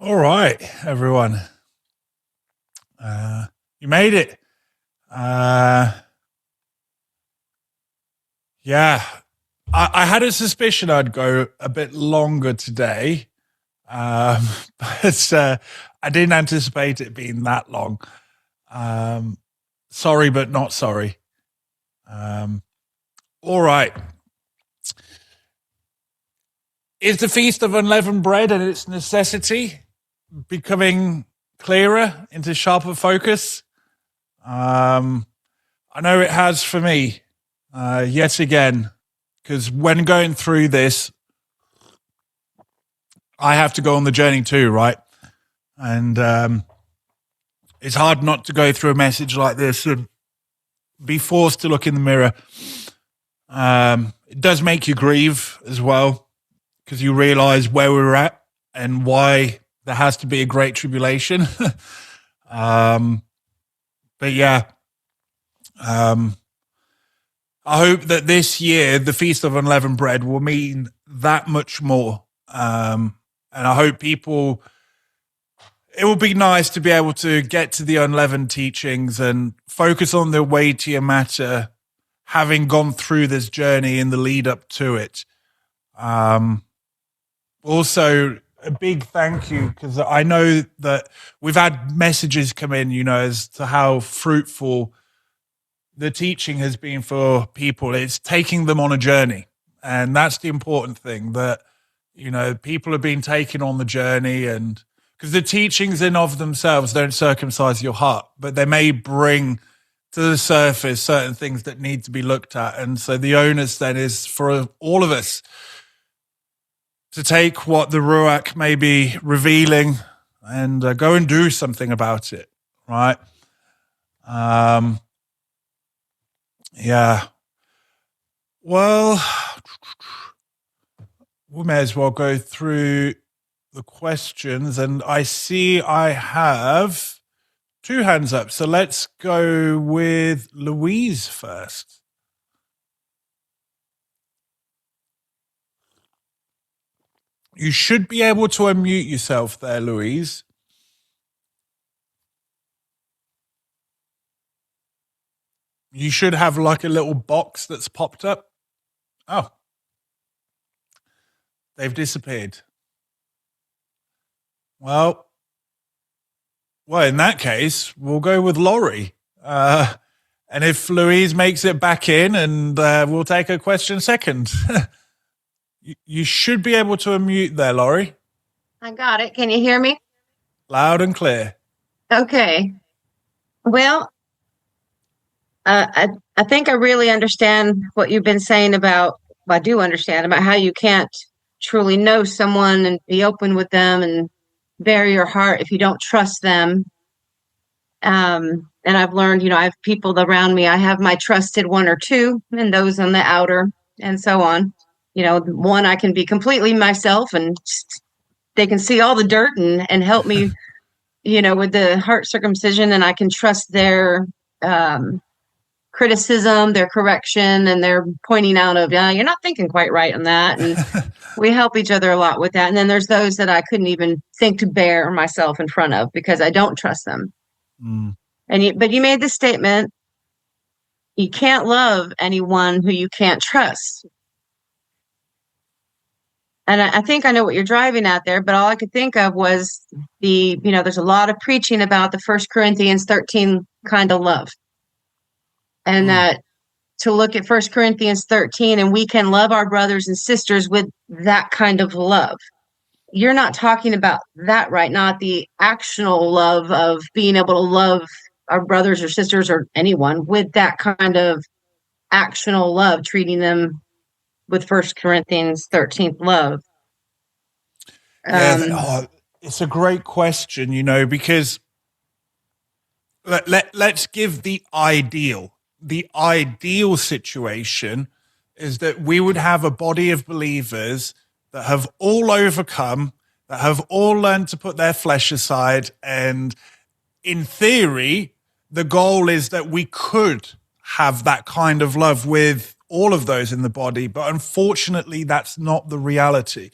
All right, everyone. You made it. Yeah. I had a suspicion I'd go a bit longer today, um, but I didn't anticipate it being that long. Sorry, but not sorry. All right. Is the Feast of Unleavened Bread and its necessity becoming clearer into sharper focus? I know it has for me, yet again, because when going through this, I have to go on the journey too, right? And it's hard not to go through a message like this and be forced to look in the mirror. It does make you grieve as well, because you realize where we're at and why there has to be a great tribulation. But yeah, I hope that this year the Feast of Unleavened Bread will mean that much more. And I hope people, it will be nice to be able to get to the unleavened teachings and focus on the weightier matter, having gone through this journey in the lead up to it. Also, a big thank you, because I know that we've had messages come in, as to how fruitful the teaching has been for people. It's taking them on a journey. And that's the important thing, that, people have been taken on the journey, and because the teachings in of themselves don't circumcise your heart, but they may bring to the surface certain things that need to be looked at. And so the onus then is for all of us to take what the Ruach may be revealing and go and do something about it, right? Yeah. Well, we may as well go through the questions. And I see I have two hands up. So let's go with Louise first. You should be able to unmute yourself there, Louise. You should have like a little box that's popped up. Oh. They've disappeared. Well, in that case, we'll go with Laurie. And if Louise makes it back in, and we'll take her question second. You should be able to unmute there, Laurie. I got it. Can you hear me? Loud and clear. Okay. Well, I think I really understand what you've been saying about, I do understand about how you can't truly know someone and be open with them and bare your heart if you don't trust them. And I've learned, I have people around me. I have my trusted one or two, and those on the outer, and so on. One, I can be completely myself, and they can see all the dirt and help me, with the heart circumcision, and I can trust their criticism, their correction, and their pointing out of, you're not thinking quite right on that. And we help each other a lot with that. And then there's those that I couldn't even think to bear myself in front of because I don't trust them. Mm. But you made the statement, you can't love anyone who you can't trust. And I think I know what you're driving at there, but all I could think of was there's a lot of preaching about the 1 Corinthians 13 kind of love. And that to look at 1 Corinthians 13, and we can love our brothers and sisters with that kind of love. You're not talking about that, right? Not the actual love of being able to love our brothers or sisters or anyone with that kind of actional love, treating them with 1 Corinthians 13 love. It's a great question, because let's give the ideal. The ideal situation is that we would have a body of believers that have all overcome, that have all learned to put their flesh aside. And in theory, the goal is that we could have that kind of love with all of those in the body. But unfortunately, that's not the reality.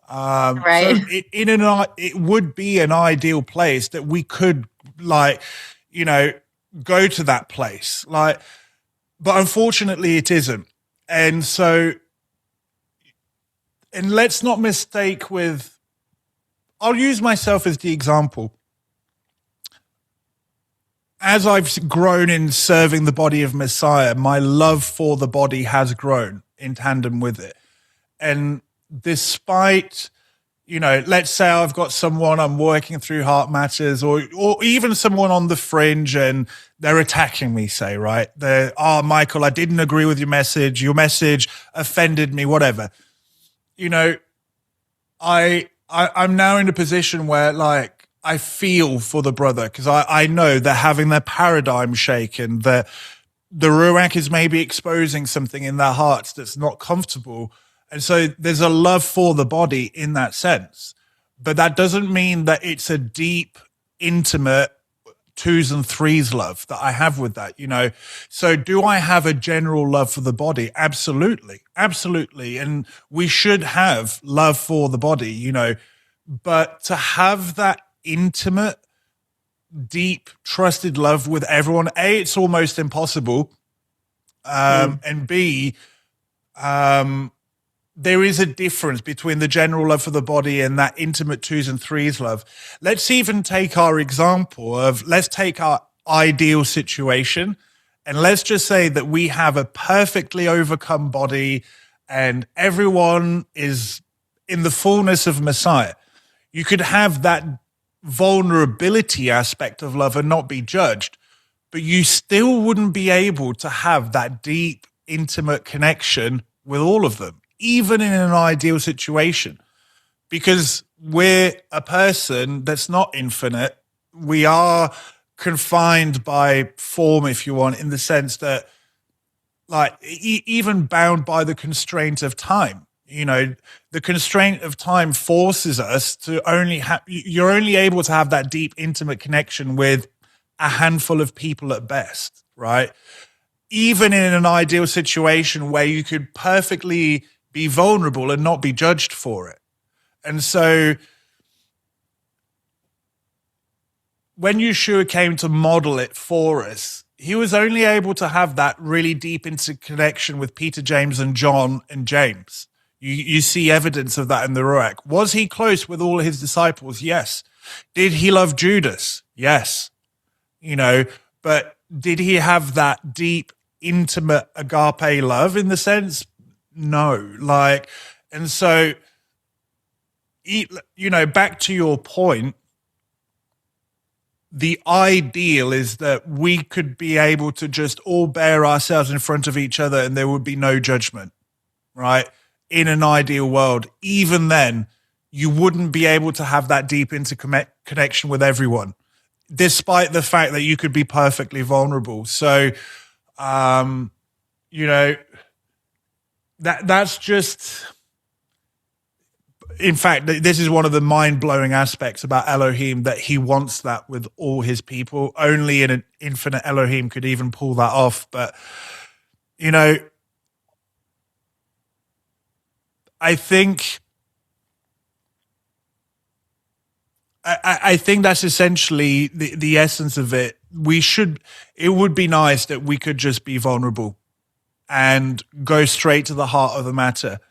Right. It would be an ideal place that we could, like, you know, go to that place, like, but unfortunately it isn't. And so, and let's not mistake with, I'll use myself as the example. As I've grown in serving the body of Messiah, my love for the body has grown in tandem with it. And despite, you know, let's say I've got someone I'm working through heart matters, or even someone on the fringe and they're attacking me, say, right? They're, oh, Michael, I didn't agree with your message. Your message offended me, whatever. You know, I'm now in a position where, like, I feel for the brother, because I know they're having their paradigm shaken, that the Ruach is maybe exposing something in their hearts that's not comfortable. And so there's a love for the body in that sense. But that doesn't mean that it's a deep, intimate twos and threes love that I have with that, you know. So do I have a general love for the body? Absolutely. Absolutely. And we should have love for the body, you know. But to have that intimate, deep, trusted love with everyone, A, it's almost impossible. And B, there is a difference between the general love for the body and that intimate twos and threes love. Let's even take our example of, let's take our ideal situation, and let's just say that we have a perfectly overcome body and everyone is in the fullness of Messiah. You could have that vulnerability aspect of love and not be judged, but you still wouldn't be able to have that deep, intimate connection with all of them, even in an ideal situation, because we're a person that's not infinite. We are confined by form, if you want, in the sense that, like, even bound by the constraint of time. You know, the constraint of time forces us to only have, you're only able to have that deep, intimate connection with a handful of people at best, right? Even in an ideal situation where you could perfectly be vulnerable and not be judged for it. And so when Yeshua came to model it for us, he was only able to have that really deep interconnection with Peter, James, and John and James. You see evidence of that in the Ruach. Was he close with all his disciples? Yes. Did he love Judas? Yes. You know, but did he have that deep, intimate agape love in the sense? No. Like, and so, you know, back to your point, the ideal is that we could be able to just all bear ourselves in front of each other and there would be no judgment, right? In an ideal world. Even then, you wouldn't be able to have that deep interconnection with everyone, despite the fact that you could be perfectly vulnerable. So, you know, that's just, in fact, this is one of the mind-blowing aspects about Elohim, that he wants that with all his people. Only an infinite Elohim could even pull that off. But, you know, I think that's essentially the essence of it. It would be nice that we could just be vulnerable and go straight to the heart of the matter.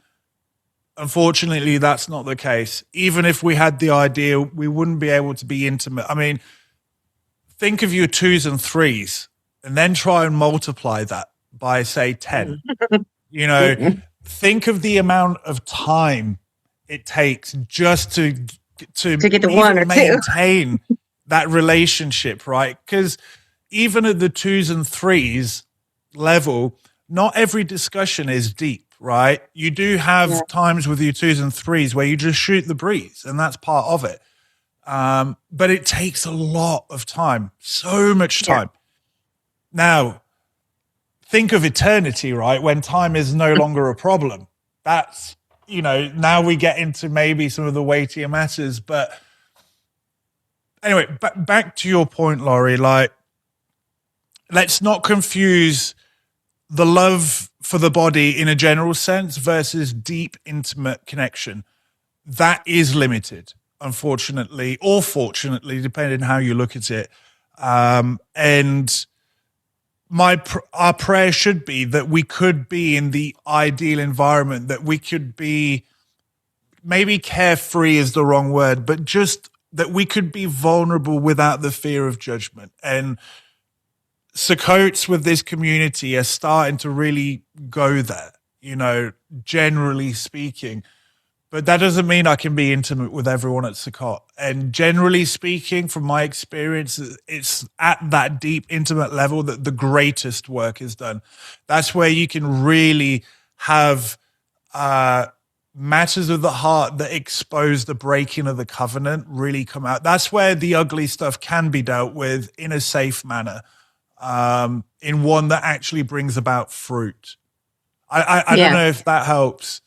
Unfortunately, that's not the case. Even if we had the idea, we wouldn't be able to be intimate. I mean, think of your twos and threes and then try and multiply that by, say, 10. You know, think of the amount of time it takes just to get the one or maintain that relationship, right? Because even at the twos and threes level, not every discussion is deep, right? You do have times with your twos and threes where you just shoot the breeze, and that's part of it. But it takes a lot of time, so much time. Now, think of eternity, right? When time is no longer a problem. That's, you know, now we get into maybe some of the weightier matters. But anyway, back to your point, Laurie, like, let's not confuse the love for the body in a general sense versus deep, intimate connection. that is limited, unfortunately, or fortunately, depending on how you look at it. And our prayer should be that we could be in the ideal environment, that we could be, maybe carefree is the wrong word, but just that we could be vulnerable without the fear of judgment. And Sukkotes with this community are starting to really go there, generally speaking. But that doesn't mean I can be intimate with everyone at Sukkot. And generally speaking, from my experience, it's at that deep, intimate level that the greatest work is done. That's where you can really have matters of the heart that expose the breaking of the covenant really come out. That's where the ugly stuff can be dealt with in a safe manner, in one that actually brings about fruit. I don't know if that helps.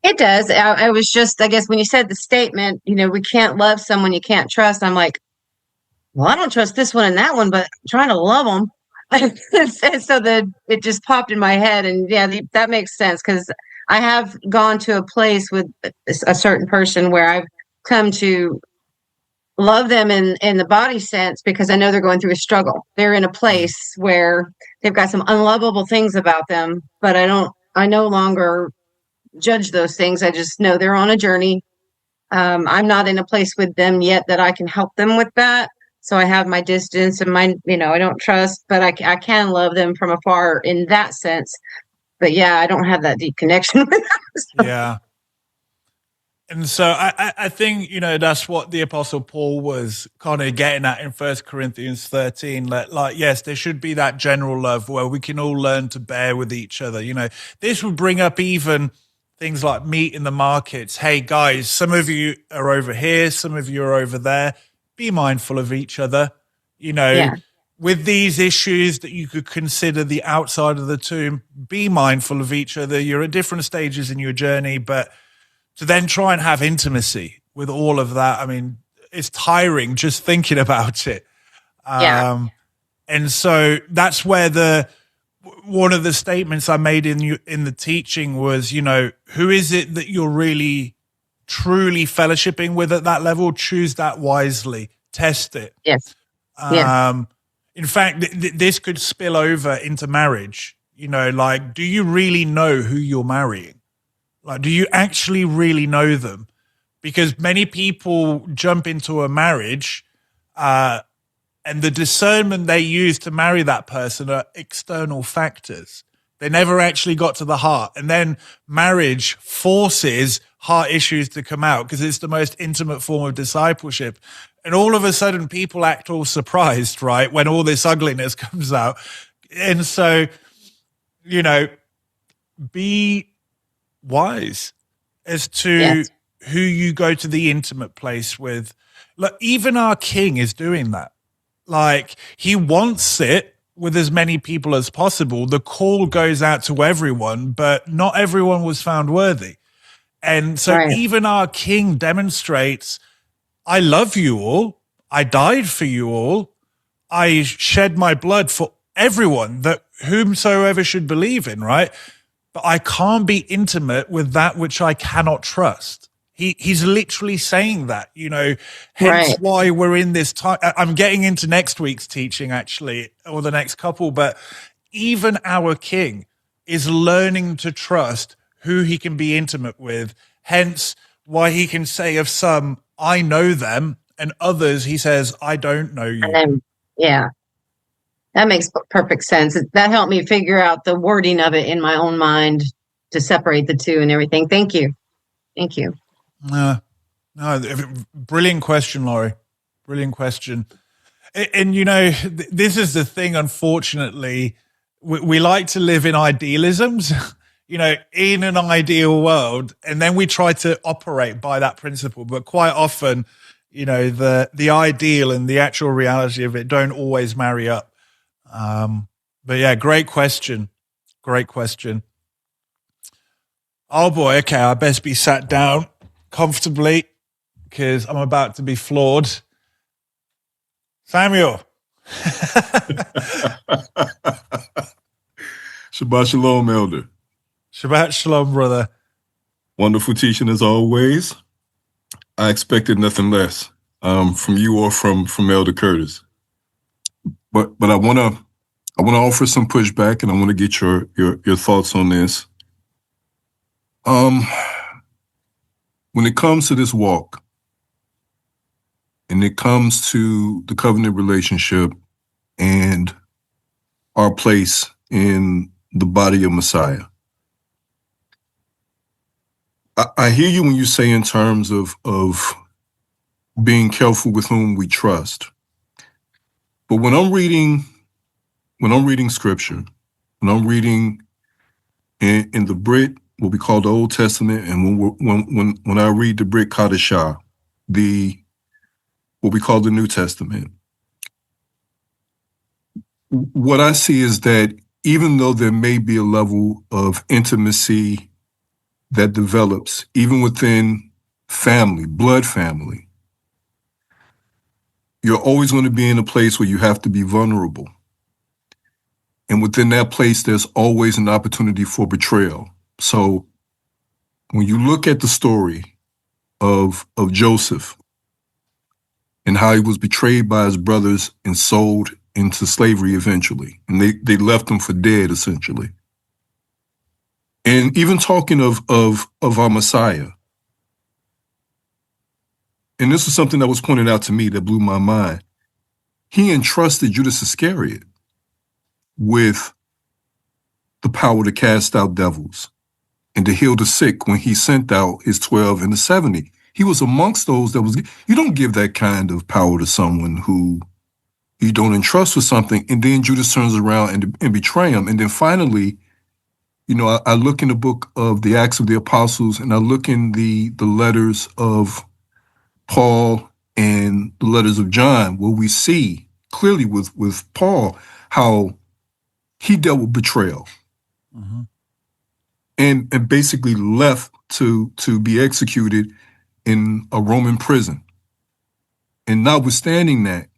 It does. I was just, I guess when you said the statement, we can't love someone you can't trust. I'm like, well, I don't trust this one and that one, but I'm trying to love them. So it just popped in my head. And that makes sense, because I have gone to a place with a certain person where I've come to love them in the body sense, because I know they're going through a struggle. They're in a place where they've got some unlovable things about them, but I no longer judge those things. I just know they're on a journey. I'm not in a place with them yet that I can help them with that. So I have my distance and I don't trust, but I can love them from afar in that sense. But I don't have that deep connection with them. So. Yeah. And so I think, that's what the Apostle Paul was kind of getting at in 1 Corinthians 13. Like, yes, there should be that general love where we can all learn to bear with each other. This would bring up even things like meat in the markets. Hey, guys, some of you are over here, some of you are over there. Be mindful of each other. With these issues that you could consider the outside of the tomb, be mindful of each other. You're at different stages in your journey, but to then try and have intimacy with all of that, I mean, it's tiring just thinking about it. And so that's where one of the statements I made in the teaching was, who is it that you're really truly fellowshipping with at that level? Choose that wisely. Test it. Yes. In fact, this could spill over into marriage. Like, do you really know who you're marrying? Like, do you actually really know them? Because many people jump into a marriage, and the discernment they use to marry that person are external factors. They never actually got to the heart. And then marriage forces heart issues to come out because it's the most intimate form of discipleship. And all of a sudden people act all surprised, right, when all this ugliness comes out. And so, be wise as to who you go to the intimate place with. Look, even our King is doing that. Like, he wants it with as many people as possible. The call goes out to everyone, but not everyone was found worthy. And so even our King demonstrates, I love you all. I died for you all. I shed my blood for everyone, that whomsoever should believe in, right? But I can't be intimate with that which I cannot trust. He's literally saying that, hence why we're in this time. I'm getting into next week's teaching, actually, or the next couple, but even our King is learning to trust who he can be intimate with, hence why he can say of some, I know them, and others, he says, I don't know you. That makes perfect sense. That helped me figure out the wording of it in my own mind to separate the two and everything. Thank you. No, brilliant question, Laurie. Brilliant question. And this is the thing, unfortunately, we like to live in idealisms, in an ideal world, and then we try to operate by that principle. But quite often, the ideal and the actual reality of it don't always marry up. But great question. Great question. Oh boy, okay, I best be sat down comfortably because I'm about to be floored. Samuel. Shabbat shalom, elder. Shabbat shalom, brother. Wonderful teaching as always. I expected nothing less from you or from Elder Curtis. But I wanna offer some pushback, and I want to get your thoughts on this. When it comes to this walk, and it comes to the covenant relationship and our place in the body of Messiah, I hear you when you say in terms of being careful with whom we trust. But when I'm reading scripture, when I'm reading in the Brit, what we call the Old Testament, and when I read the Brit Kadashah, what we call the New Testament, what I see is that even though there may be a level of intimacy that develops, even within family, blood family, you're always going to be in a place where you have to be vulnerable. And within that place, there's always an opportunity for betrayal. So when you look at the story of Joseph and how he was betrayed by his brothers and sold into slavery eventually, and they left him for dead, essentially. And even talking of our Messiah, and this is something that was pointed out to me that blew my mind. He entrusted Judas Iscariot with the power to cast out devils and to heal the sick when he sent out his 12 and the 70. He was amongst those that was, you don't give that kind of power to someone who you don't entrust with something, and then Judas turns around and betray him. And then finally, I look in the book of the Acts of the Apostles, and I look in the letters of Paul and the letters of John, where we see clearly with Paul how he dealt with betrayal, and basically left to be executed in a Roman prison. And notwithstanding that,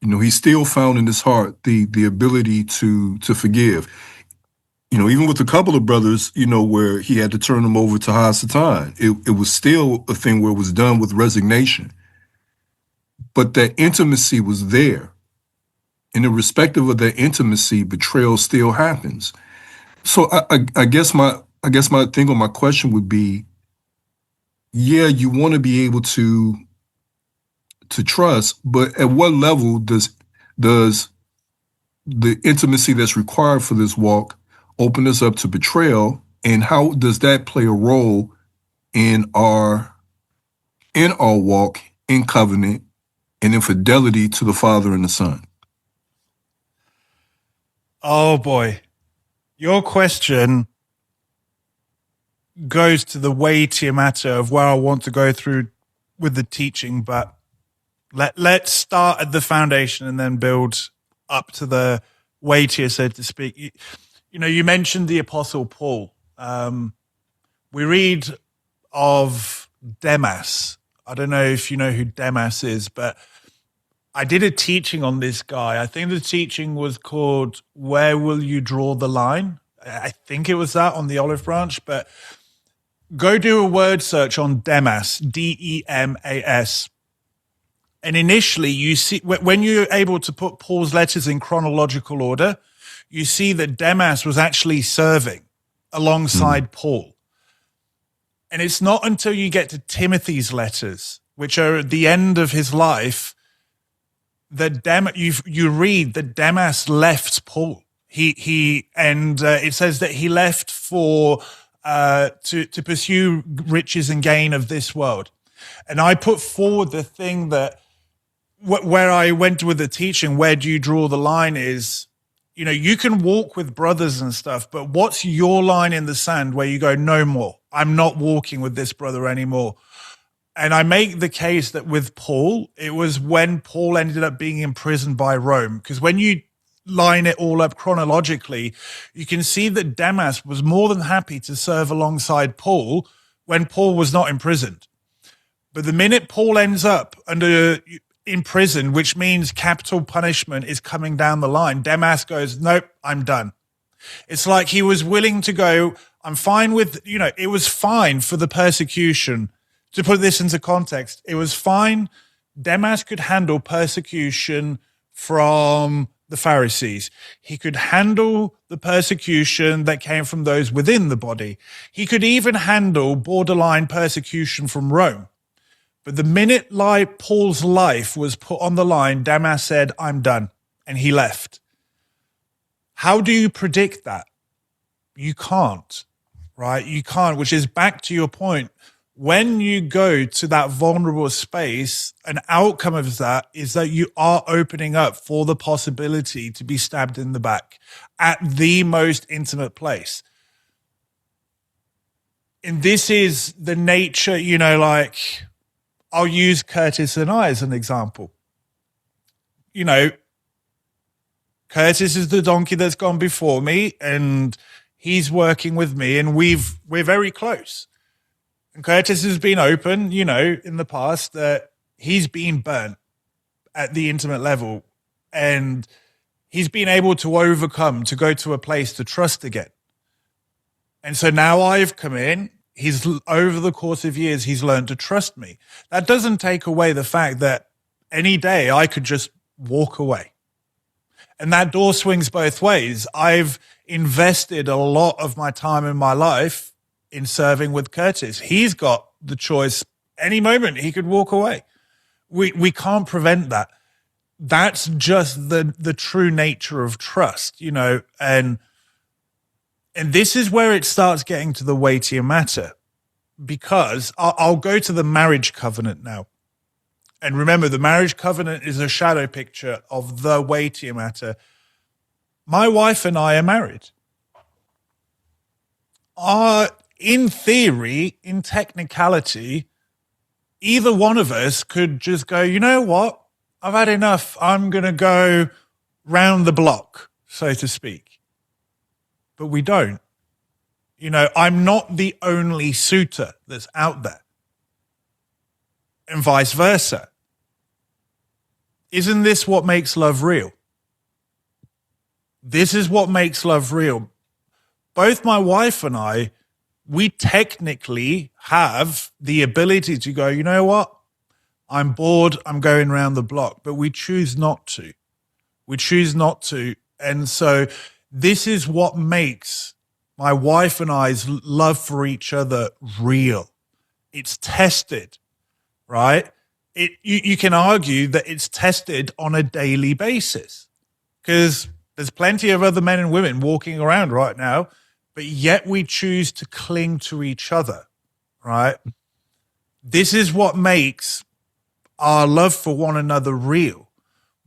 he still found in his heart the ability to forgive. Even with a couple of brothers, where he had to turn them over to Hasatan, it was still a thing where it was done with resignation. But that intimacy was there. And irrespective of that intimacy, betrayal still happens. So I guess my thing or my question would be, yeah, you want to be able to trust, but at what level does the intimacy that's required for this walk open us up to betrayal, and how does that play a role in our walk in covenant and in fidelity to the Father and the Son? Oh boy, your question goes to the weightier matter of where I want to go through with the teaching, but let's start at the foundation and then build up to the weightier, so to speak. You mentioned the Apostle Paul. We read of Demas. I don't know if you know who Demas is, but I did a teaching on this guy. I think the teaching was called "Where Will You Draw the Line?" I think it was that on the Olive Branch, but go do a word search on Demas, Demas. And initially, you see, when you're able to put Paul's letters in chronological order, you see that Demas was actually serving alongside Paul. And it's not until you get to Timothy's letters, which are at the end of his life, that you read that Demas left Paul. It says that he left for to pursue riches and gain of this world. And I put forward the thing that where I went with the teaching, where do you draw the line is, you can walk with brothers and stuff, but what's your line in the sand where you go, no more, I'm not walking with this brother anymore? And I make the case that with Paul, it was when Paul ended up being imprisoned by Rome, because when you line it all up chronologically, you can see that Demas was more than happy to serve alongside Paul when Paul was not imprisoned. But the minute Paul ends up in prison, which means capital punishment is coming down the line, Demas goes, nope, I'm done. It's like he was willing to go, I'm fine with, it was fine for the persecution. To put this into context, it was fine. Demas could handle persecution from the Pharisees. He could handle the persecution that came from those within the body. He could even handle borderline persecution from Rome. But the minute Paul's life was put on the line, Demas said, I'm done. And he left. How do you predict that? You can't, right? You can't, which is back to your point. When you go to that vulnerable space, an outcome of that is that you are opening up for the possibility to be stabbed in the back at the most intimate place. And this is the nature, I'll use Curtis and I as an example. Curtis is the donkey that's gone before me, and he's working with me, and we're very close. And Curtis has been open, in the past that he's been burnt at the intimate level, and he's been able to overcome, to go to a place to trust again. And so now I've come in, over the course of years, he's learned to trust me. That doesn't take away the fact that any day I could just walk away. And that door swings both ways. I've invested a lot of my time in my life in serving with Curtis. He's got the choice any moment he could walk away. We can't prevent that. That's just the true nature of trust, and this is where it starts getting to the weightier matter, because I'll go to the marriage covenant now. And remember, the marriage covenant is a shadow picture of the weightier matter. My wife and I are married. In theory, in technicality, either one of us could just go, you know what? I've had enough. I'm going to go round the block, so to speak. But we don't. I'm not the only suitor that's out there. And vice versa. Isn't this what makes love real? This is what makes love real. Both my wife and I, we technically have the ability to go, you know what? I'm bored. I'm going around the block, but we choose not to. We choose not to. And so this is what makes my wife and I's love for each other real. It's tested, right? You can argue that it's tested on a daily basis, because there's plenty of other men and women walking around right now, but yet we choose to cling to each other, right? This is what makes our love for one another real.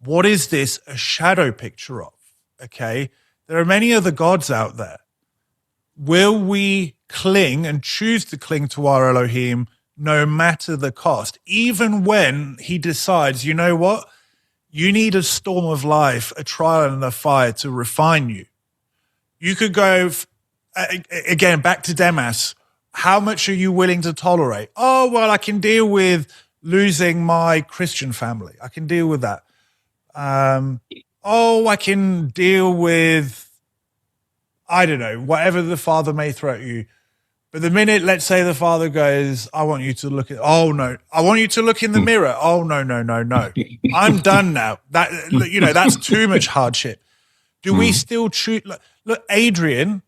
What is this a shadow picture of? Okay, there are many other gods out there. Will we cling and choose to cling to our Elohim no matter the cost, even when he decides, you know what? You need a storm of life, a trial and a fire to refine you. You could go, again, back to Demas. How much are you willing to tolerate? Oh, well, I can deal with losing my Christian family. I can deal with that. I can deal with, I don't know, whatever the father may throw at you. But the minute, let's say the father goes, I want you to look at, oh no, I want you to look in the mirror. Oh no. I'm done now. That's too much hardship. Do we still choose? Look, Adrian,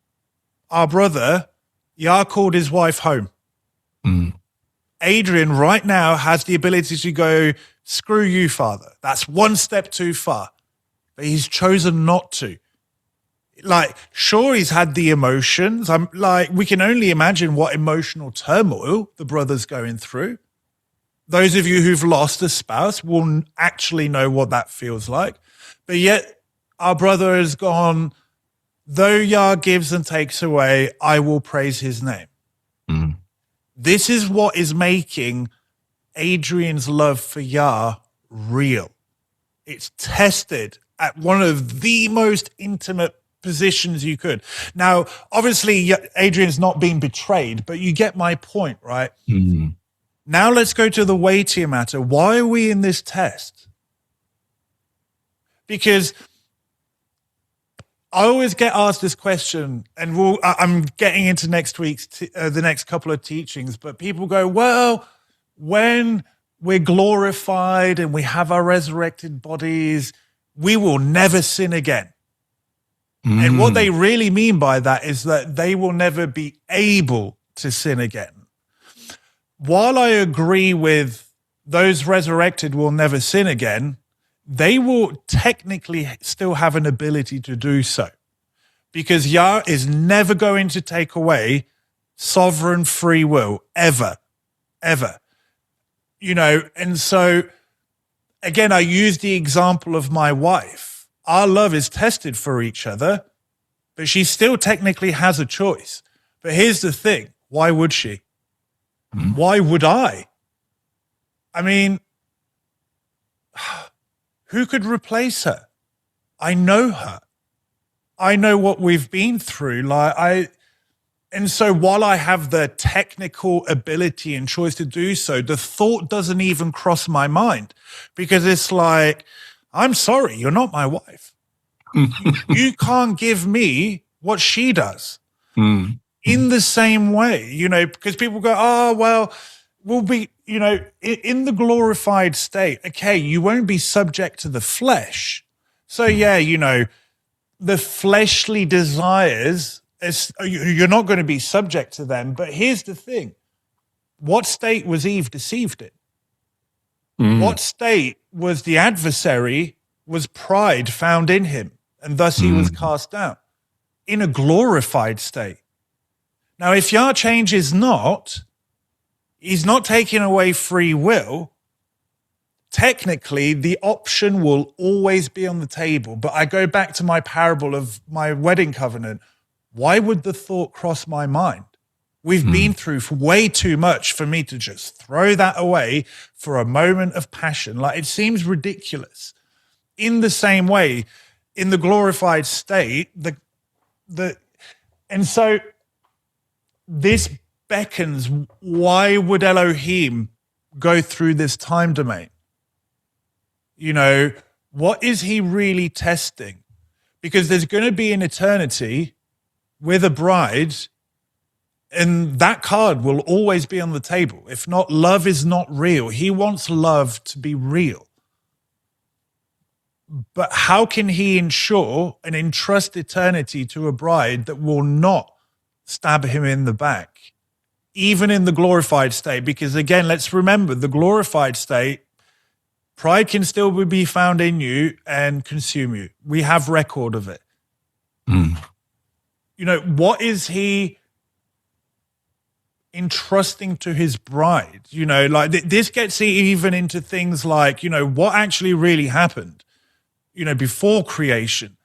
our brother, Yah called his wife home. Adrian right now has the ability to go, screw you, father. That's one step too far. But he's chosen not to. Sure, he's had the emotions. We can only imagine what emotional turmoil the brother's going through. Those of you who've lost a spouse will actually know what that feels like. But yet our brother has gone, though Yah gives and takes away, I will praise his name. This is what is making Adrian's love for Yah real. It's tested at one of the most intimate positions you could. Now, obviously, Adrian's not being betrayed, but you get my point, right? Now let's go to the weightier matter. Why are we in this test? Because I always get asked this question, and I'm getting into next week's the next couple of teachings, but people go, well, when we're glorified and we have our resurrected bodies, we will never sin again. And what they really mean by that is that they will never be able to sin again. While I agree with those resurrected will never sin again, they will technically still have an ability to do so, because Yah is never going to take away sovereign free will, ever, ever. And so, again, I use the example of my wife. Our love is tested for each other, but she still technically has a choice. But here's the thing. Why would she? Why would I? I mean, who could replace her? I know her. I know what we've been through. And so while I have the technical ability and choice to do so, the thought doesn't even cross my mind, because it's like, I'm sorry, you're not my wife. You can't give me what she does. In the same way, because people go, oh, well, we'll be, in the glorified state. Okay, you won't be subject to the flesh. So yeah, the fleshly desires, you're not going to be subject to them. But here's the thing. What state was Eve deceived in? What state was the adversary, was pride found in him, and thus he was cast down? In a glorified state. Now, if Yah changes not, he's not taking away free will. Technically, the option will always be on the table. But I go back to my parable of my wedding covenant. Why would the thought cross my mind? We've been through way too much for me to just throw that away for a moment of passion. Like, it seems ridiculous. In the same way, in the glorified state, and so this beckons, why would Elohim go through this time domain? What is he really testing? Because there's going to be an eternity with a bride, and that card will always be on the table. If not, love is not real. He wants love to be real. But how can he ensure and entrust eternity to a bride that will not stab him in the back, even in the glorified state? Because again, let's remember, the glorified state, pride can still be found in you and consume you. We have record of it. What is he entrusting to his bride? This gets even into things like, what actually really happened, before creation.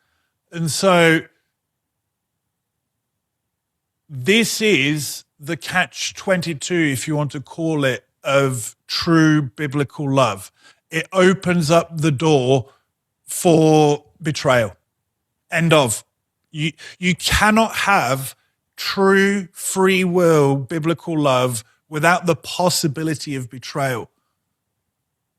And so this is the catch-22, if you want to call it, of true biblical love. It opens up the door for betrayal. End of. You cannot have true free will biblical love without the possibility of betrayal.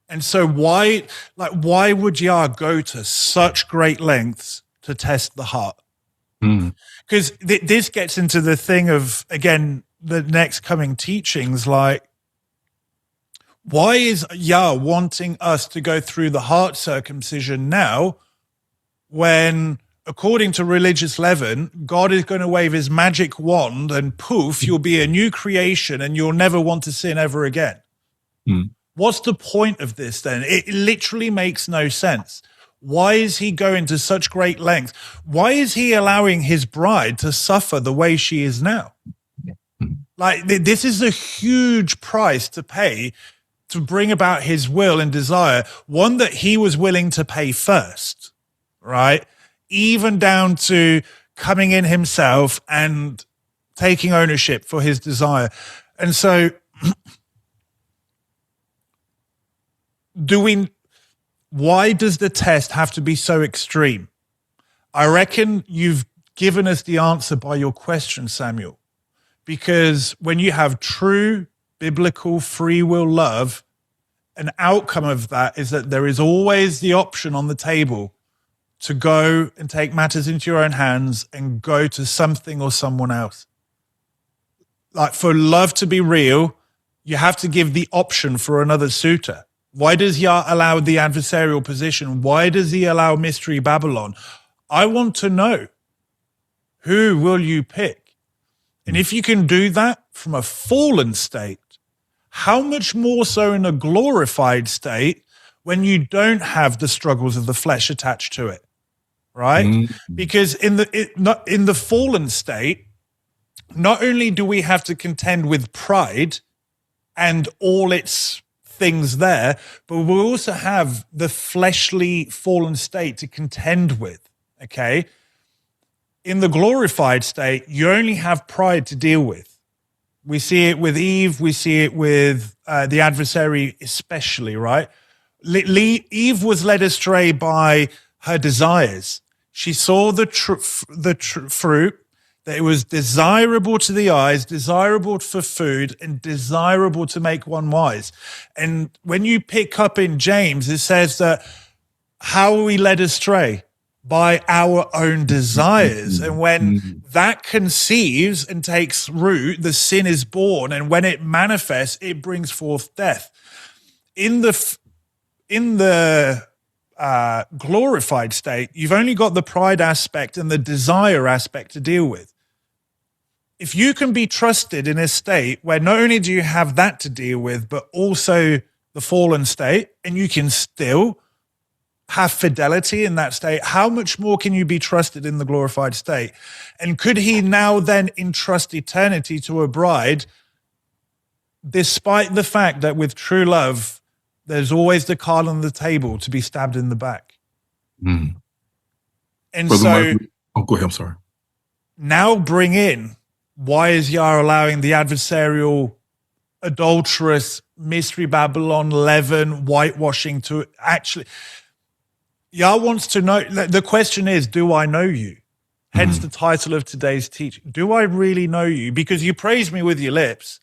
And so why would Yah go to such great lengths to test the heart? Because this gets into the thing of, again, the next coming teachings, like, why is Yah wanting us to go through the heart circumcision now when, according to religious leaven, God is going to wave his magic wand and poof, you'll be a new creation and you'll never want to sin ever again? What's the point of this then? It literally makes no sense. Why is he going to such great lengths? Why is he allowing his bride to suffer the way she is now? Like, this is a huge price to pay to bring about his will and desire, one that he was willing to pay first, right? Even down to coming in himself and taking ownership for his desire. And so why does the test have to be so extreme? I reckon you've given us the answer by your question, Samuel, because when you have true biblical free will love, an outcome of that is that there is always the option on the table to go and take matters into your own hands and go to something or someone else. Like, for love to be real, you have to give the option for another suitor. Why does Yah allow the adversarial position? Why does he allow Mystery Babylon? I want to know, who will you pick? And if you can do that from a fallen state, how much more so in a glorified state when you don't have the struggles of the flesh attached to it, right? Because in the fallen state, not only do we have to contend with pride and all its things there, but we also have the fleshly fallen state to contend with, okay? In the glorified state, you only have pride to deal with. We see it with Eve. We see it with the adversary especially, right? Eve was led astray by her desires. She saw the fruit, that it was desirable to the eyes, desirable for food, and desirable to make one wise. And when you pick up in James, it says that how are we led astray? By our own desires. And when that conceives and takes root, the sin is born. And when it manifests, it brings forth death. In the glorified state, you've only got the pride aspect and the desire aspect to deal with. If you can be trusted in a state where not only do you have that to deal with, but also the fallen state, and you can still have fidelity in that state, how much more can you be trusted in the glorified state? And could he now then entrust eternity to a bride, despite the fact that with true love, there's always the card on the table to be stabbed in the back? And Brother so Michael, go ahead, I'm sorry. Now bring in, why is Yah allowing the adversarial, adulterous, Mystery Babylon, leaven, whitewashing to actually... Yah wants to know, the question is, do I know you? Hence the title of today's teaching. Do I really know you? Because you praise me with your lips.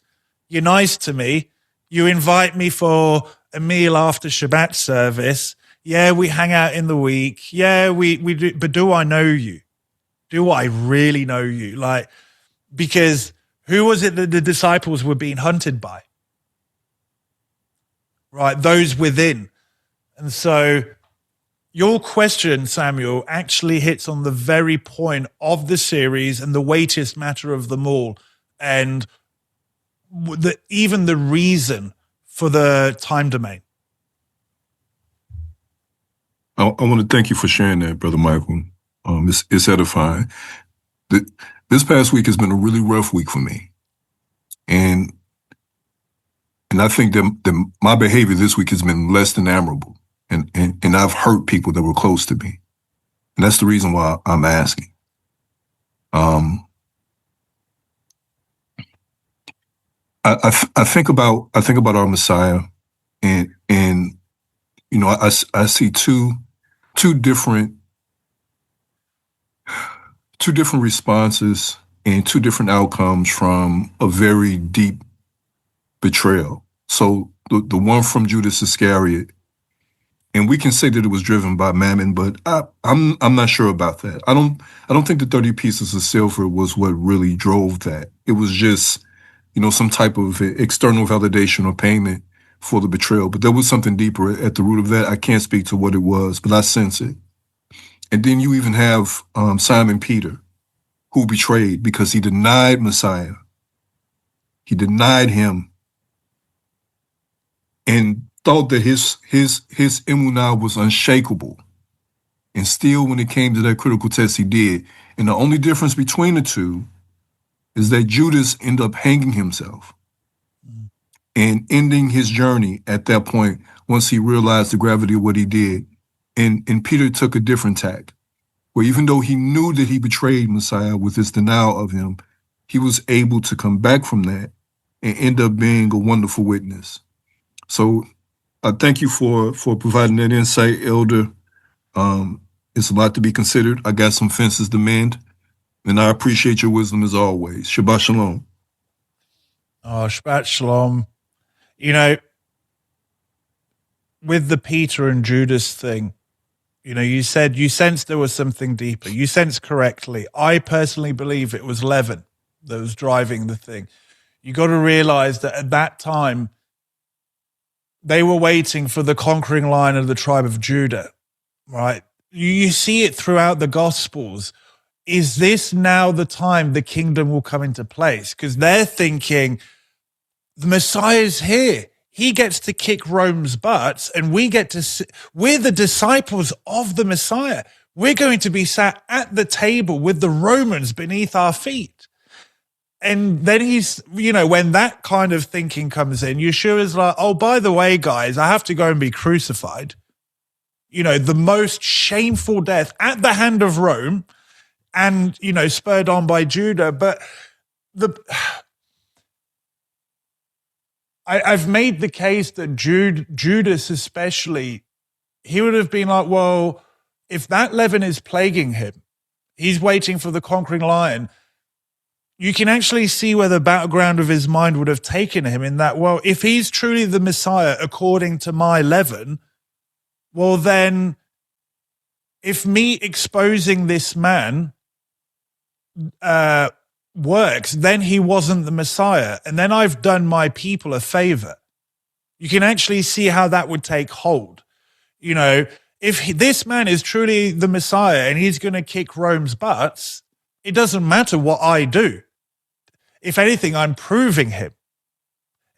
You're nice to me. You invite me for a meal after Shabbat service. Yeah, we hang out in the week. Yeah, we do. But do I know you? Do I really know you? Like, because who was it that the disciples were being hunted by? Right, those within. And so your question, Samuel, actually hits on the very point of the series and the weightiest matter of them all, and even the reason for the time domain. I want to thank you for sharing that, Brother Michael. It's edifying. This past week has been a really rough week for me. And I think that my behavior this week has been less than admirable. And I've hurt people that were close to me. And that's the reason why I'm asking. I think about our Messiah, and you know, I see two different responses and two different outcomes from a very deep betrayal. So the one from Judas Iscariot, and we can say that it was driven by mammon, but I'm not sure about that. I don't think the 30 pieces of silver was what really drove that. It was just, you know, some type of external validation or payment for the betrayal. But there was something deeper at the root of that. I can't speak to what it was, but I sense it. And then you even have Simon Peter, who betrayed because he denied Messiah. He denied him and thought that his emunah was unshakable. And still, when it came to that critical test, he did. And the only difference between the two is that Judas ended up hanging himself and ending his journey at that point once he realized the gravity of what he did. And Peter took a different tack, where even though he knew that he betrayed Messiah with his denial of him, he was able to come back from that and end up being a wonderful witness. So thank you for providing that insight, Elder. It's a lot to be considered. I got some fences to mend, and I appreciate your wisdom as always. Shabbat shalom. Oh, Shabbat shalom. You know, with the Peter and Judas thing, You know, you said you sensed there was something deeper. You sensed correctly. I personally believe it was Levin that was driving the thing. You got to realize that at that time, they were waiting for the conquering lion of the tribe of Judah, right? You see it throughout the Gospels. Is this now the time the kingdom will come into place? Because they're thinking, the Messiah's here. He gets to kick Rome's butts, and we're the disciples of the Messiah. We're going to be sat at the table with the Romans beneath our feet. And then when that kind of thinking comes in, Yeshua's like, oh, by the way, guys, I have to go and be crucified. You know, the most shameful death at the hand of Rome and, spurred on by Judah. But I've made the case that Judas especially, he would have been like, well, if that leaven is plaguing him, he's waiting for the conquering lion. You can actually see where the battleground of his mind would have taken him in that, well, if he's truly the Messiah according to my leaven, well then, if me exposing this man works, then he wasn't the Messiah. And then I've done my people a favor. You can actually see how that would take hold. You know, if this man is truly the Messiah and he's going to kick Rome's butts, it doesn't matter what I do. If anything, I'm proving him.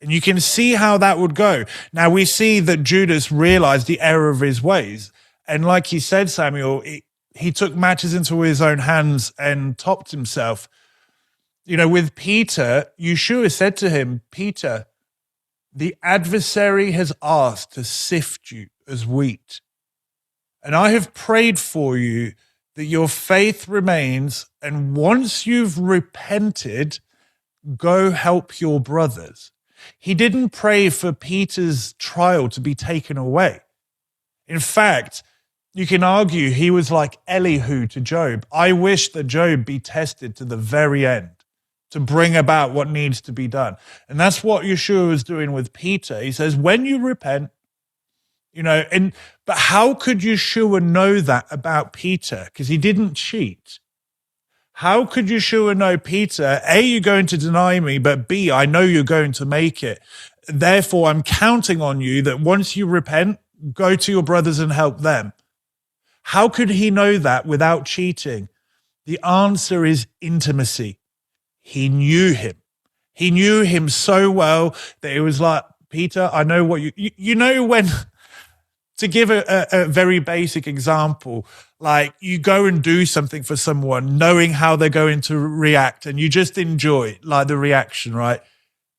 And you can see how that would go. Now, we see that Judas realized the error of his ways. And like he said, Samuel, he took matters into his own hands and topped himself. You know, with Peter, Yeshua said to him, Peter, the adversary has asked to sift you as wheat. And I have prayed for you that your faith remains. And once you've repented, go help your brothers. He didn't pray for Peter's trial to be taken away. In fact, you can argue he was like Elihu to Job. I wish that Job be tested to the very end to bring about what needs to be done. And that's what Yeshua was doing with Peter. He says, when you repent, but how could Yeshua know that about Peter? Because he didn't cheat. How could Yeshua know, Peter, A, you're going to deny me, but B, I know you're going to make it. Therefore, I'm counting on you that once you repent, go to your brothers and help them. How could he know that without cheating? The answer is intimacy. He knew him. He knew him so well that it was like, Peter, I know what you know when, to give a very basic example, like you go and do something for someone knowing how they're going to react and you just enjoy like the reaction, right?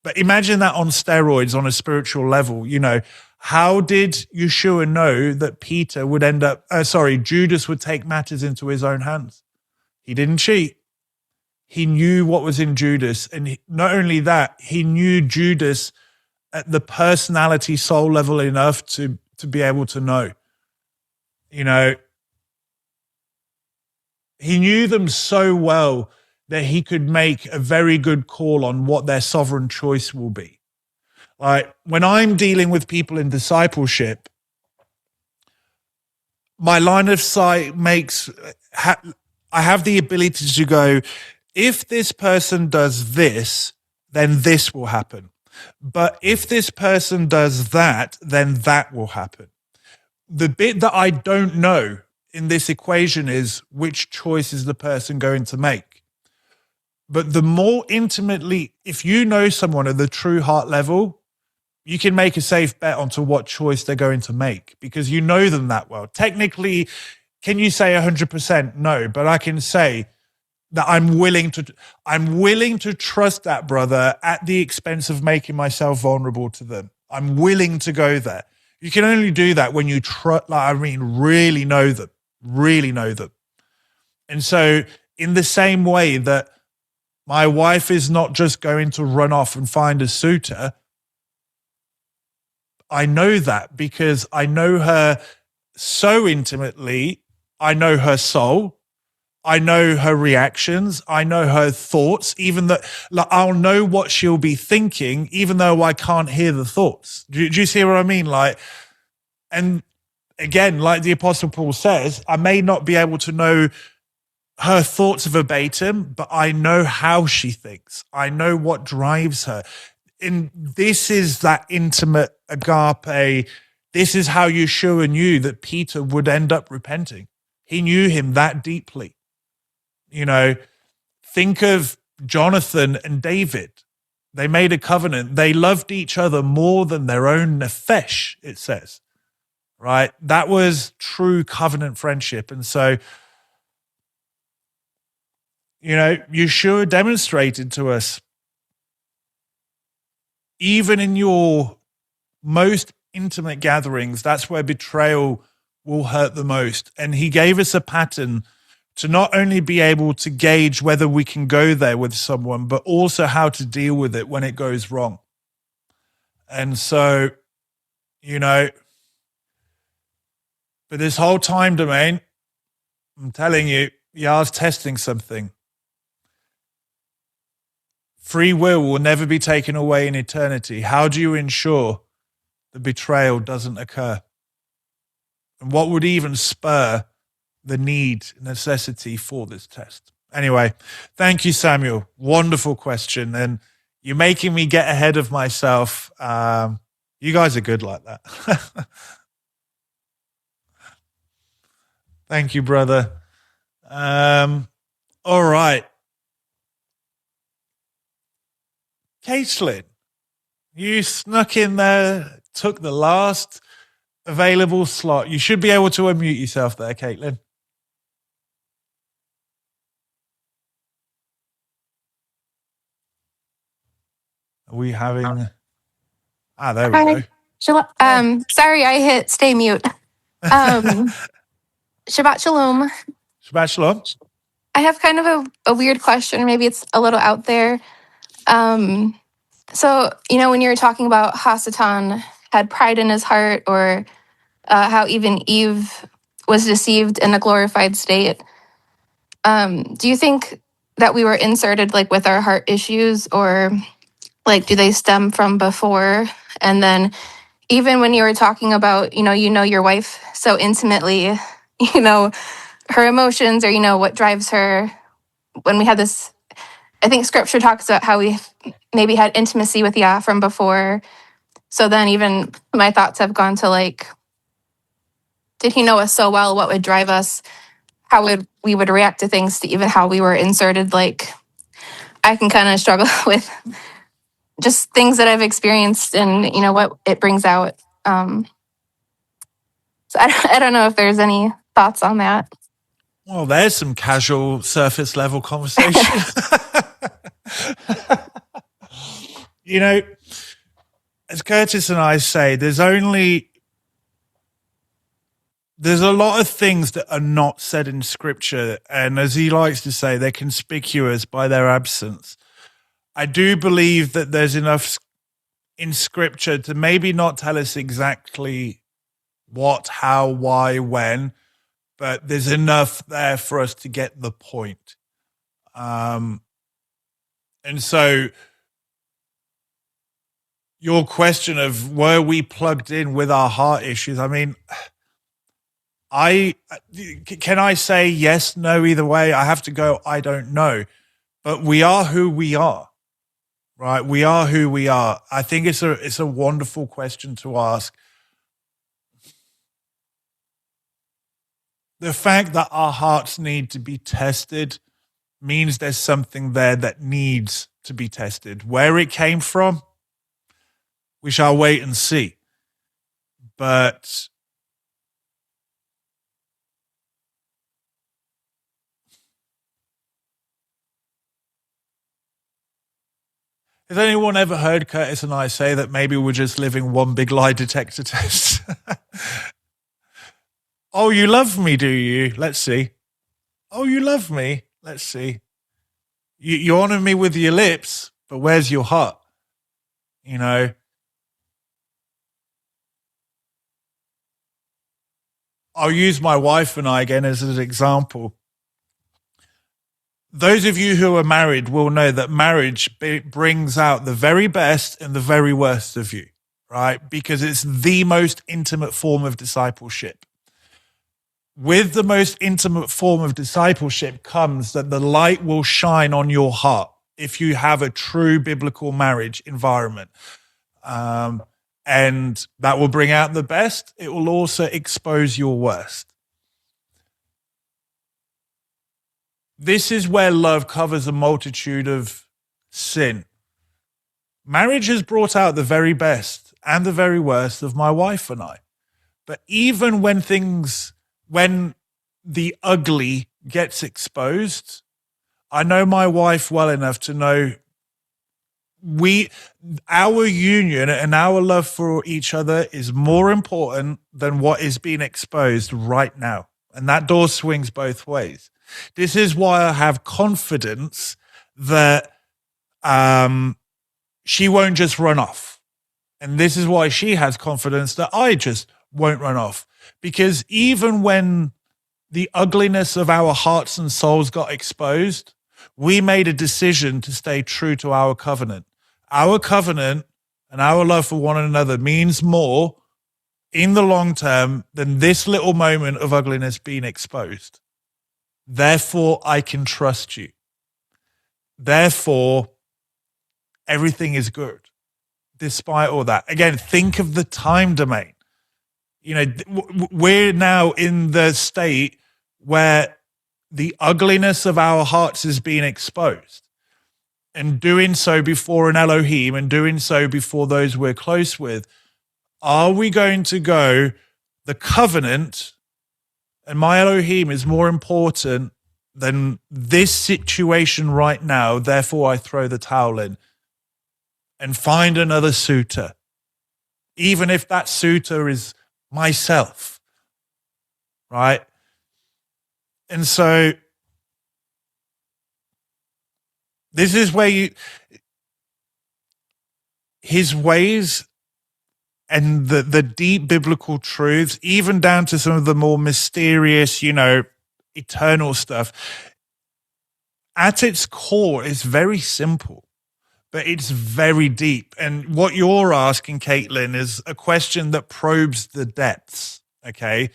But imagine that on steroids on a spiritual level, how did Yeshua know that Judas would take matters into his own hands? He didn't cheat. He knew what was in Judas. And not only that, he knew Judas at the personality soul level enough to be able to know. He knew them so well that he could make a very good call on what their sovereign choice will be. Like when I'm dealing with people in discipleship, my line of sight I have the ability to go, if this person does this, then this will happen. But if this person does that, then that will happen. The bit that I don't know in this equation is which choice is the person going to make. But the more intimately, if you know someone at the true heart level, you can make a safe bet onto what choice they're going to make because you know them that well. Technically, can you say 100%? No, but I can say that I'm willing to trust that brother at the expense of making myself vulnerable to them. I'm willing to go there. You can only do that when you really know them. And so in the same way that my wife is not just going to run off and find a suitor, I know that because I know her so intimately. I know her soul. I know her reactions. I know her thoughts, even that I'll know what she'll be thinking, even though I can't hear the thoughts. Do you see what I mean? And again, like the Apostle Paul says, I may not be able to know her thoughts verbatim, but I know how she thinks. I know what drives her. And this is that intimate agape. This is how Yeshua knew that Peter would end up repenting. He knew him that deeply. You know, think of Jonathan and David. They made a covenant. They loved each other more than their own nefesh, it says. Right? That was true covenant friendship. And so, you know, Yeshua demonstrated to us, even in your most intimate gatherings, that's where betrayal will hurt the most. And he gave us a pattern to not only be able to gauge whether we can go there with someone, but also how to deal with it when it goes wrong. And so, you know, but this whole time domain, I'm telling you, Yah's testing something. Free will never be taken away in eternity. How do you ensure the betrayal doesn't occur? And what would even spur the need, necessity for this test? Anyway, thank you, Samuel. Wonderful question. And you're making me get ahead of myself. You guys are good like that. Thank you, brother. All right. Caitlin, you snuck in there, took the last available slot. You should be able to unmute yourself there, Caitlin. Are we having... there we go. Sorry, I hit stay mute. Shabbat Shalom. Shabbat Shalom. I have kind of a weird question. Maybe it's a little out there. So, you know, when you were talking about Hasatan had pride in his heart, or how even Eve was deceived in a glorified state, do you think that we were inserted like with our heart issues, or like do they stem from before? And then even when you were talking about, you know your wife so intimately, you know, her emotions, or, you know, what drives her. When we had this, I think scripture talks about how we maybe had intimacy with Yah from before. So then even my thoughts have gone to like, did he know us so well? What would drive us? How we would react to things, to even how we were inserted? Like, I can kind of struggle with just things that I've experienced and, you know, what it brings out. So I don't know if there's any thoughts on that. Well, there's some casual surface level conversation. You know, as Curtis and I say, there's a lot of things that are not said in scripture. And as he likes to say, they're conspicuous by their absence. I do believe that there's enough in scripture to maybe not tell us exactly what, how, why, when, but there's enough there for us to get the point. And so your question of were we plugged in with our heart issues? I mean, can I say yes, no, either way? I have to go, I don't know. But we are who we are, right? We are who we are. I think it's a wonderful question to ask. The fact that our hearts need to be tested means there's something there that needs to be tested. Where it came from, we shall wait and see. But has anyone ever heard Curtis and I say that maybe we're just living one big lie detector test? Oh, you love me, do you? Let's see. Oh, you love me? Let's see. You honor me with your lips, but where's your heart? You know? I'll use my wife and I again as an example. Those of you who are married will know that marriage brings out the very best and the very worst of you, right? Because it's the most intimate form of discipleship. with the most intimate form of discipleship comes that the light will shine on your heart if you have a true biblical marriage environment. And that will bring out the best. It will also expose your worst. This is where love covers a multitude of sin. Marriage has brought out the very best and the very worst of my wife and I. But even when the ugly gets exposed, I know my wife well enough to know our union and our love for each other is more important than what is being exposed right now. And that door swings both ways. This is why I have confidence that she won't just run off. And this is why she has confidence that I just won't run off. Because even when the ugliness of our hearts and souls got exposed, we made a decision to stay true to our covenant. Our covenant and our love for one another means more in the long term than this little moment of ugliness being exposed. Therefore, I can trust you. Therefore, everything is good, despite all that. Again, think of the time domain. You know, we're now in the state where the ugliness of our hearts is being exposed. And doing so before an Elohim and doing so before those we're close with, are we going to go, the covenant and my Elohim is more important than this situation right now, therefore I throw the towel in and find another suitor, even if that suitor is myself, right? And so this is where his ways and the deep biblical truths, even down to some of the more mysterious, eternal stuff, at its core is very simple, but it's very deep. And what you're asking, Caitlin, is a question that probes the depths, okay?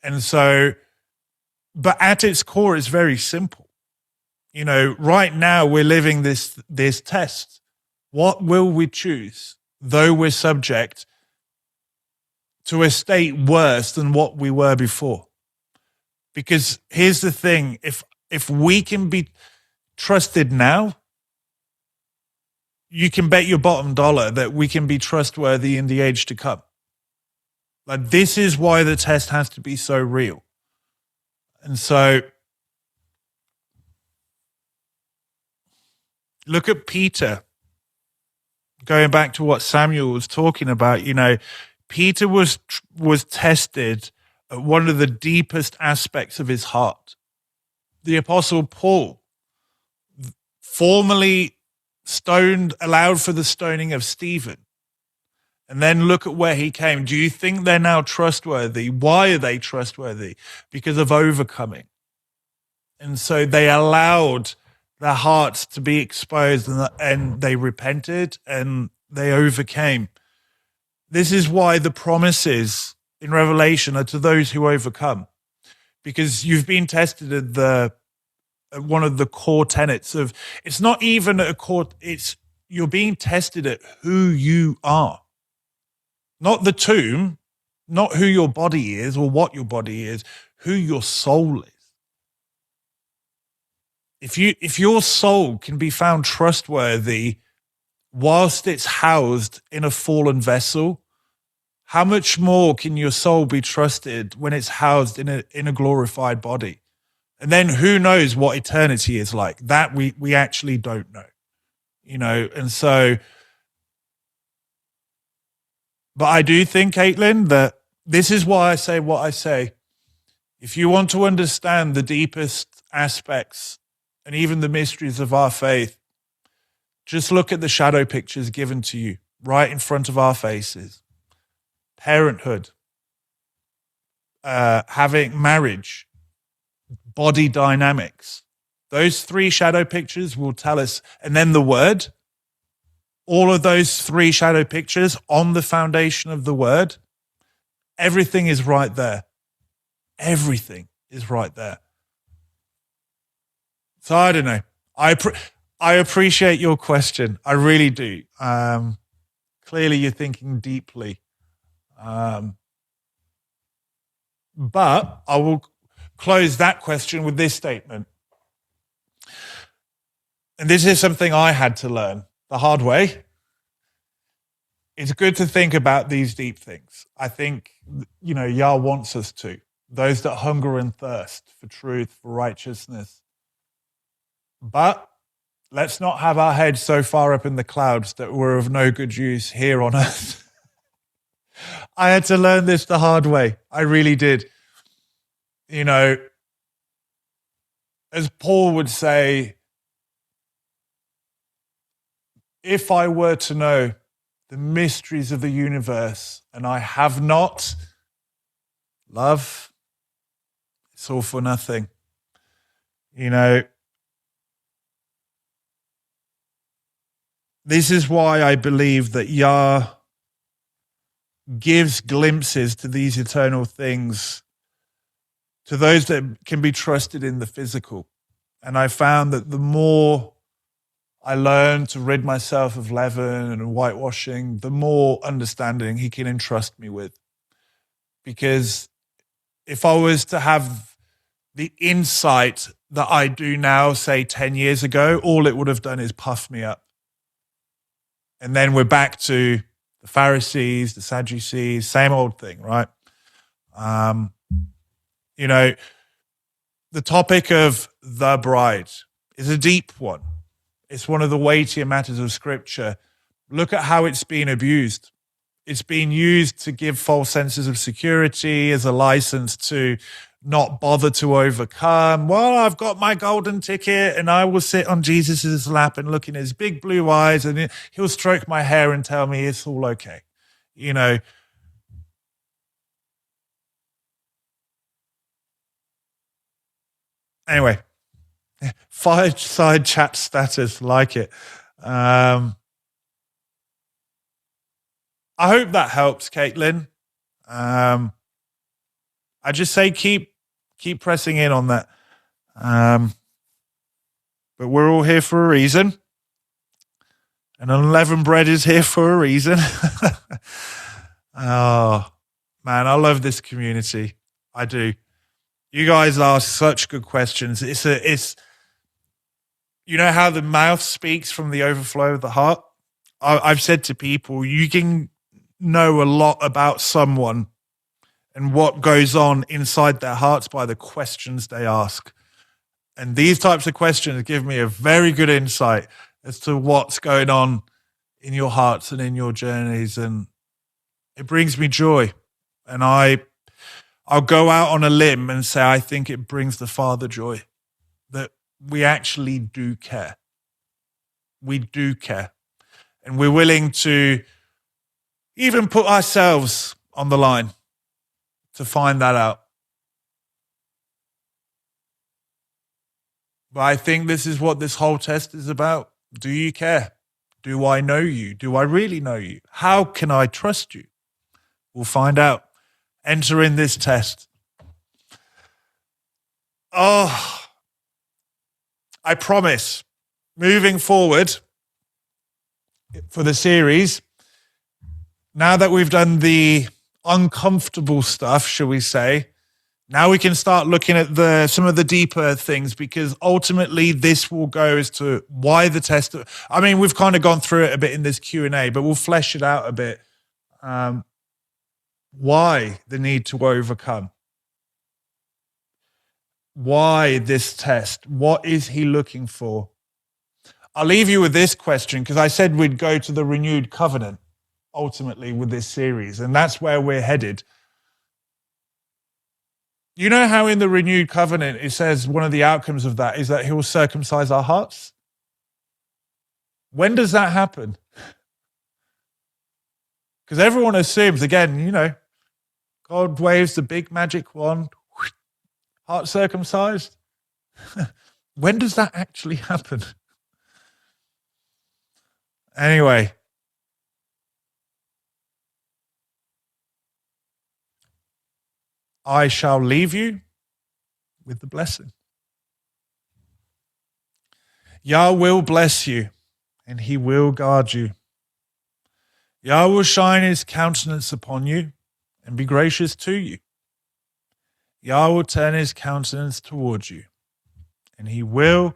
And so, but at its core, it's very simple. Right now we're living this test. What will we choose, though we're subject to a state worse than what we were before? Because here's the thing, if we can be trusted now, you can bet your bottom dollar that we can be trustworthy in the age to come. Like, this is why the test has to be so real. And so look at Peter. Going back to what Samuel was talking about, Peter was tested at one of the deepest aspects of his heart. The Apostle Paul, formerly allowed for the stoning of Stephen. And then look at where he came. Do you think they're now trustworthy? Why are they trustworthy? Because of overcoming. And so they allowed their hearts to be exposed, and they repented and they overcame. This is why the promises in Revelation are to those who overcome, because you've been tested at one of the core tenets of, it's not even a core, you're being tested at who you are, not the tomb, not who your body is or what your body is, who your soul is. If your soul can be found trustworthy whilst it's housed in a fallen vessel, how much more can your soul be trusted when it's housed in a glorified body? And then who knows what eternity is like? That we actually don't know, and so, but I do think, Caitlin, that this is why I say what I say. If you want to understand the deepest aspects and even the mysteries of our faith, just look at the shadow pictures given to you right in front of our faces. Parenthood, having marriage, body dynamics. Those three shadow pictures will tell us, and then the word, all of those three shadow pictures on the foundation of the word, everything is right there. Everything is right there. So I don't know. I appreciate your question. I really do. Clearly, you're thinking deeply. But I will close that question with this statement. And this is something I had to learn the hard way. It's good to think about these deep things. I think, Yah wants us to. Those that hunger and thirst for truth, for righteousness. But let's not have our heads so far up in the clouds that we're of no good use here on earth. I had to learn this the hard way. I really did. As Paul would say, if I were to know the mysteries of the universe and I have not love, it's all for nothing. This is why I believe that Yah gives glimpses to these eternal things to those that can be trusted in the physical. And I found that the more I learn to rid myself of leaven and whitewashing, the more understanding he can entrust me with. Because if I was to have the insight that I do now, say 10 years ago, all it would have done is puff me up. And then we're back to the Pharisees, the Sadducees, same old thing, right? The topic of the bride is a deep one. It's one of the weightier matters of Scripture. Look at how it's been abused. It's been used to give false senses of security as a license to not bother to overcome. Well, I've got my golden ticket and I will sit on Jesus's lap and look in his big blue eyes and he'll stroke my hair and tell me it's all okay. Anyway, fireside chat status, like it. I hope that helps, Caitlin. I just say keep pressing in on that. But we're all here for a reason. And unleavened bread is here for a reason. Oh, man, I love this community. I do. You guys ask such good questions. It's how the mouth speaks from the overflow of the heart. I've said to people, you can know a lot about someone and what goes on inside their hearts by the questions they ask. And these types of questions give me a very good insight as to what's going on in your hearts and in your journeys. And it brings me joy. And I'll go out on a limb and say, I think it brings the Father joy that we actually do care. We do care. And we're willing to even put ourselves on the line to find that out. But I think this is what this whole test is about. Do you care? Do I know you? Do I really know you? How can I trust you? We'll find out. Enter in this test. Oh, I promise, moving forward for the series, now that we've done the uncomfortable stuff, shall we say, now we can start looking at some of the deeper things, because ultimately this will go as to why the test. I mean, we've kind of gone through it a bit in this Q&A, but we'll flesh it out a bit. Why the need to overcome? Why this test? What is he looking for? I'll leave you with this question, because I said we'd go to the renewed covenant ultimately with this series, and that's where we're headed. You know how in the renewed covenant it says one of the outcomes of that is that he will circumcise our hearts? When does that happen? Because everyone assumes, again, God waves the big magic wand, heart circumcised. When does that actually happen? Anyway. I shall leave you with the blessing. Yah will bless you, and he will guard you. Yah will shine his countenance upon you and be gracious to you. Yah will turn his countenance towards you, and he will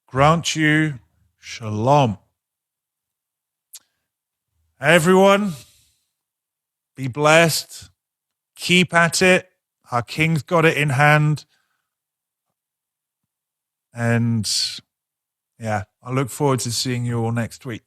grant you shalom. Everyone, be blessed. Keep at it. Our King's got it in hand. And yeah, I look forward to seeing you all next week.